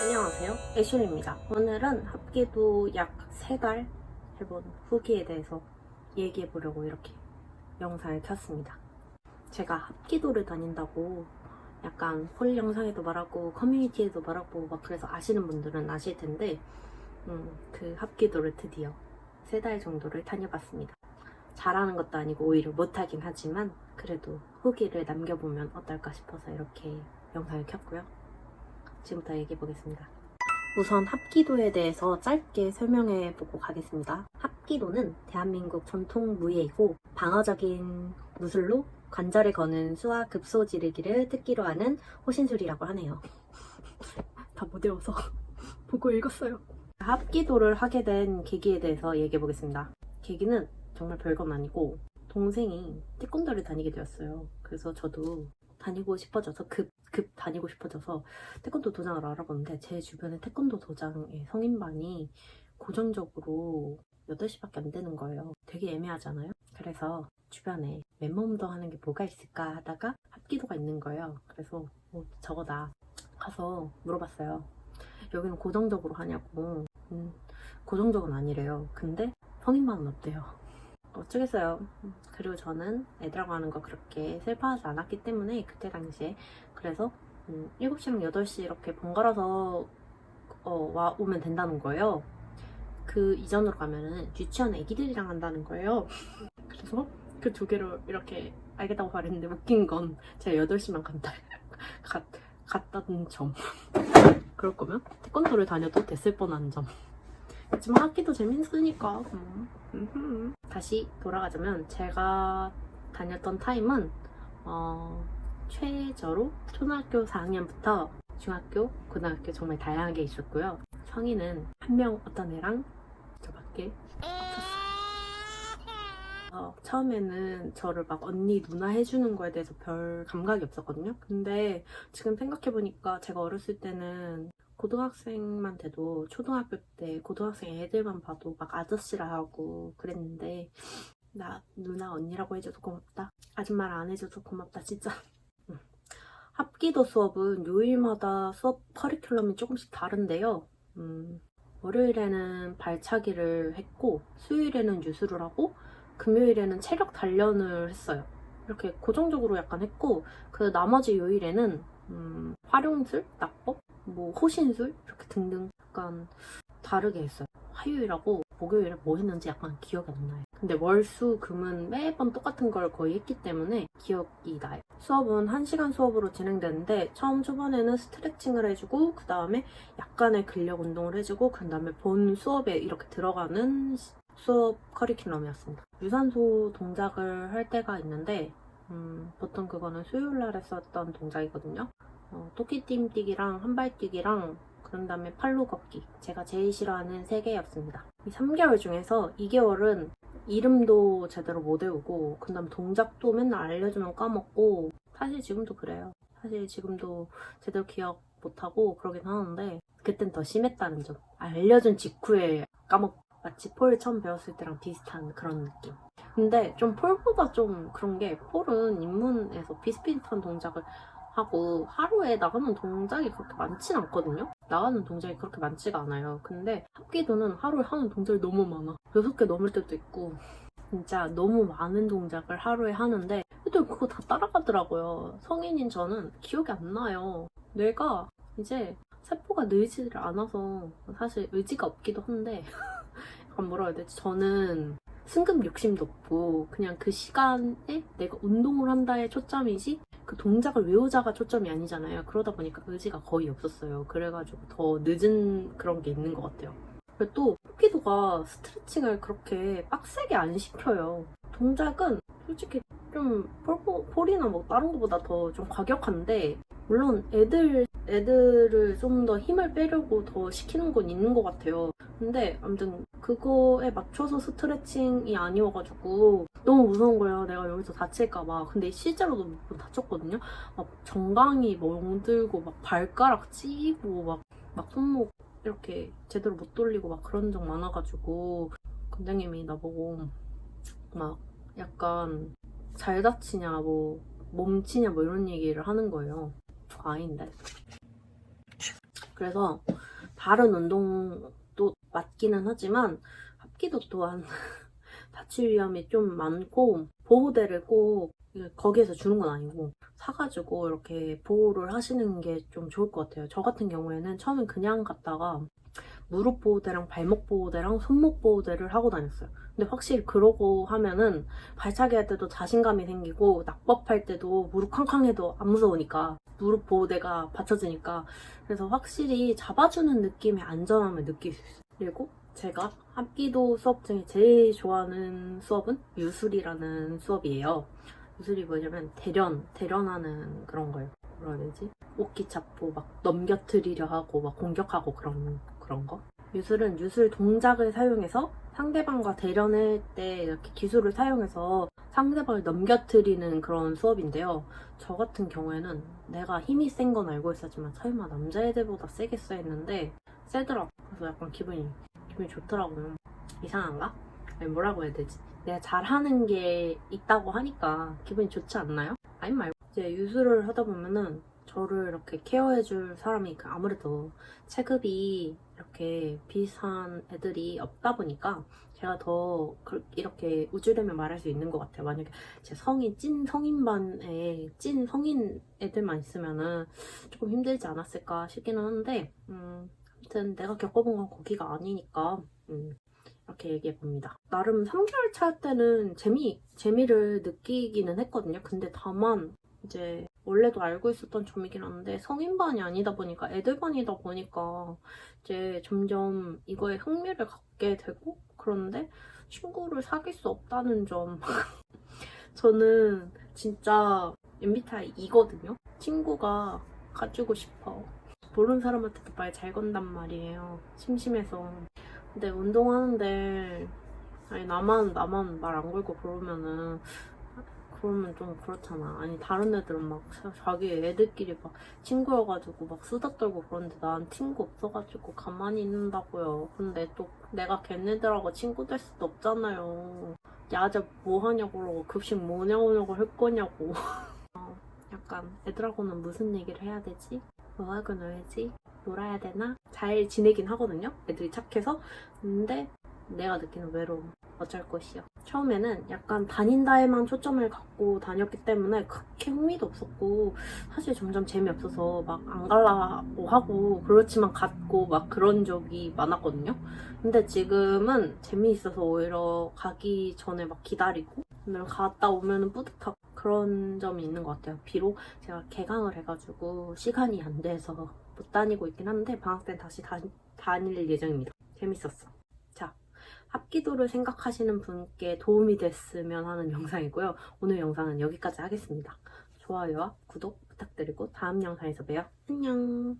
안녕하세요, 애슐리입니다. 오늘은 합기도 약 3달 해본 후기에 대해서 얘기해보려고 이렇게 영상을 켰습니다. 제가 합기도를 다닌다고 약간 폴 영상에도 말하고 커뮤니티에도 말하고 막 그래서 아시는 분들은 아실 텐데 그 합기도를 드디어 3달 정도를 다녀봤습니다. 잘하는 것도 아니고 오히려 못하긴 하지만 그래도 후기를 남겨보면 어떨까 싶어서 이렇게 영상을 켰고요. 지금부터 얘기해보겠습니다. 우선 합기도에 대해서 짧게 설명해보고 가겠습니다. 합기도는 대한민국 전통 무예이고 방어적인 무술로 관절에 거는 수와 급소 지르기를 특기로 하는 호신술이라고 하네요. 다 못 외워서 보고 읽었어요. 합기도를 하게 된 계기에 대해서 얘기해보겠습니다. 계기는 정말 별건 아니고 동생이 태권도를 다니게 되었어요. 그래서 저도 다니고 싶어져서 급 다니고 싶어져서 태권도 도장을 알아봤는데 제 주변에 태권도 도장의 성인반이 고정적으로 8시밖에 안 되는 거예요. 되게 애매하잖아요. 그래서 주변에 맨몸도 하는 게 뭐가 있을까 하다가 합기도가 있는 거예요. 그래서 저거다 가서 물어봤어요. 여기는 고정적으로 하냐고. 고정적은 아니래요. 근데 성인반은 없대요. 어쩌겠어요. 그리고 저는 애들하고 하는 거 그렇게 슬퍼하지 않았기 때문에 그때 당시에 그래서 7시랑 8시 이렇게 번갈아서 오면 된다는 거예요. 그 이전으로 가면은 유치원 애기들이랑 한다는 거예요. 그래서 그 2개를 이렇게 알겠다고 말했는데 웃긴 건 제가 8시만 갔다는 점. 그럴 거면 태권도를 다녀도 됐을 뻔한 점. 하지만 학기도 재밌으니까. 다시 돌아가자면 제가 다녔던 타임은 최저로 초등학교 4학년부터 중학교, 고등학교 정말 다양하게 있었고요. 성인은 한 명 어떤 애랑 저밖에 없었어요. 처음에는 저를 막 언니, 누나 해주는 거에 대해서 별 감각이 없었거든요. 근데 지금 생각해보니까 제가 어렸을 때는 고등학생만 돼도 초등학교 때 고등학생 애들만 봐도 막 아저씨라 하고 그랬는데 나 누나 언니라고 해줘서 고맙다. 아줌마를 안 해줘서 고맙다 진짜. 합기도 수업은 요일마다 수업 커리큘럼이 조금씩 다른데요. 월요일에는 발차기를 했고 수요일에는 유술을 하고 금요일에는 체력 단련을 했어요. 이렇게 고정적으로 약간 했고 그 나머지 요일에는 활용술, 낙법, 뭐 호신술 이렇게 등등 약간 다르게 했어요. 화요일하고 목요일에 뭐 했는지 약간 기억이 안 나요. 근데 월, 수, 금은 매번 똑같은 걸 거의 했기 때문에 기억이 나요. 수업은 1시간 수업으로 진행되는데 처음 초반에는 스트레칭을 해주고 그 다음에 약간의 근력 운동을 해주고 그 다음에 본 수업에 이렇게 들어가는 수업 커리큘럼이었습니다. 유산소 동작을 할 때가 있는데 보통 그거는 수요일날 했었던 동작이거든요. 토끼띠 뛰기랑 한발 뛰기랑 그런 다음에 팔로 걷기. 제가 제일 싫어하는 3개였습니다. 이 3개월 중에서 2개월은 이름도 제대로 못 외우고 그 다음 동작도 맨날 알려주면 까먹고 사실 지금도 그래요. 사실 지금도 제대로 기억 못하고 그러긴 하는데 그땐 더 심했다는 점. 알려준 직후에 까먹고 마치 폴 처음 배웠을 때랑 비슷한 그런 느낌. 근데 좀 폴보다 좀 그런 게 폴은 입문에서 비슷비슷한 동작을 하고 하루에 나가는 동작이 그렇게 많진 않거든요? 나가는 동작이 그렇게 많지가 않아요. 근데 합기도는 하루에 하는 동작이 너무 많아. 6개 넘을 때도 있고 진짜 너무 많은 동작을 하루에 하는데 또 그거 다 따라가더라고요. 성인인 저는 기억이 안 나요. 뇌가 이제 세포가 늘지를 않아서 사실 의지가 없기도 한데 약간 뭐라 해야 되지? 저는 승급 욕심도 없고 그냥 그 시간에 내가 운동을 한다에 초점이지 그 동작을 외우자가 초점이 아니잖아요. 그러다 보니까 의지가 거의 없었어요. 그래가지고 더 늦은 그런 게 있는 것 같아요. 그리고 또 합기도가 스트레칭을 그렇게 빡세게 안 시켜요. 동작은 솔직히 좀 폴이나 뭐 다른 것보다 더 좀 과격한데 물론 애들을 좀 더 힘을 빼려고 더 시키는 건 있는 것 같아요. 근데 아무튼 그거에 맞춰서 스트레칭이 아니어가지고 너무 무서운 거예요. 내가 여기서 다칠까봐. 근데 실제로도 몇 번 다쳤거든요. 막 정강이 멍들고 막 발가락 찌고 막 손목 이렇게 제대로 못 돌리고 막 그런 적 많아가지고 관장님이 나보고 막 약간 잘 다치냐 뭐 몸치냐 뭐 이런 얘기를 하는 거예요. 아닌데. 그래서 다른 운동도 맞기는 하지만 합기도 또한 다칠 위험이 좀 많고 보호대를 꼭 거기에서 주는 건 아니고 사가지고 이렇게 보호를 하시는 게 좀 좋을 것 같아요. 저 같은 경우에는 처음엔 그냥 갔다가 무릎 보호대랑 발목 보호대랑 손목 보호대를 하고 다녔어요. 근데 확실히 그러고 하면은 발차기 할 때도 자신감이 생기고 낙법할 때도 무릎 쾅쾅해도 안 무서우니까 무릎 보호대가 받쳐지니까 그래서 확실히 잡아주는 느낌의 안전함을 느낄 수 있어요. 그리고 제가 합기도 수업 중에 제일 좋아하는 수업은 유술이라는 수업이에요. 유술이 뭐냐면 대련하는 그런 거예요. 뭐라 해야 되지? 옷기 잡고 막 넘겨뜨리려 하고 막 공격하고 그런 거. 유술은 유술 동작을 사용해서 상대방과 대련할 때 이렇게 기술을 사용해서 상대방을 넘겨뜨리는 그런 수업인데요. 저 같은 경우에는 내가 힘이 센 건 알고 있었지만 설마 남자애들보다 세겠어 했는데 세더라고. 그래서 약간 기분이 좋더라고요. 이상한가? 아니, 뭐라고 해야 되지? 내가 잘하는 게 있다고 하니까 기분이 좋지 않나요? 아니 말고 이제 유술을 하다 보면은 저를 이렇게 케어해줄 사람이 아무래도 체급이 이렇게 비슷한 애들이 없다 보니까 제가 더 이렇게 우쭐대며 말할 수 있는 것 같아요. 만약에 제 성인 찐 성인반에 찐 성인 애들만 있으면은 조금 힘들지 않았을까 싶기는 한데 아무튼 내가 겪어본 건 거기가 아니니까 이렇게 얘기해봅니다. 나름 3개월 차 때는 재미를 느끼기는 했거든요. 근데 다만 이제 원래도 알고 있었던 점이긴 한데 성인반이 아니다 보니까 애들반이다 보니까 이제 점점 이거에 흥미를 갖게 되고 그런데 친구를 사귈 수 없다는 점. 저는 진짜 MBTI E거든요. 친구가 가지고 싶어. 모르는 사람한테도 말 잘 건단 말이에요. 심심해서. 근데 운동하는데 아니 나만 말 안 걸고 그러면 좀 그렇잖아. 아니 다른 애들은 막 자기 애들끼리 막 친구여가지고 막 수다 떨고 그러는데 난 친구 없어가지고 가만히 있는다고요. 근데 또 내가 걔네들하고 친구 될 수도 없잖아요. 야자 뭐 하냐고 그러고 급식 뭐냐고 할 거냐고. 약간 애들하고는 무슨 얘기를 해야 되지? 뭐 하고 놀지? 놀아야 되나? 잘 지내긴 하거든요. 애들이 착해서. 근데 내가 느끼는 외로움 어쩔 것이요. 처음에는 약간 다닌다에만 초점을 갖고 다녔기 때문에 그렇게 흥미도 없었고 사실 점점 재미없어서 막 안 가려고 하고 그렇지만 갔고 막 그런 적이 많았거든요. 근데 지금은 재미있어서 오히려 가기 전에 막 기다리고 오늘 갔다 오면 뿌듯하고 그런 점이 있는 것 같아요. 비록 제가 개강을 해가지고 시간이 안 돼서 못 다니고 있긴 한데 방학 때 다시 다닐 예정입니다. 재밌었어. 자, 합기도를 생각하시는 분께 도움이 됐으면 하는 영상이고요. 오늘 영상은 여기까지 하겠습니다. 좋아요와 구독 부탁드리고 다음 영상에서 봬요. 안녕.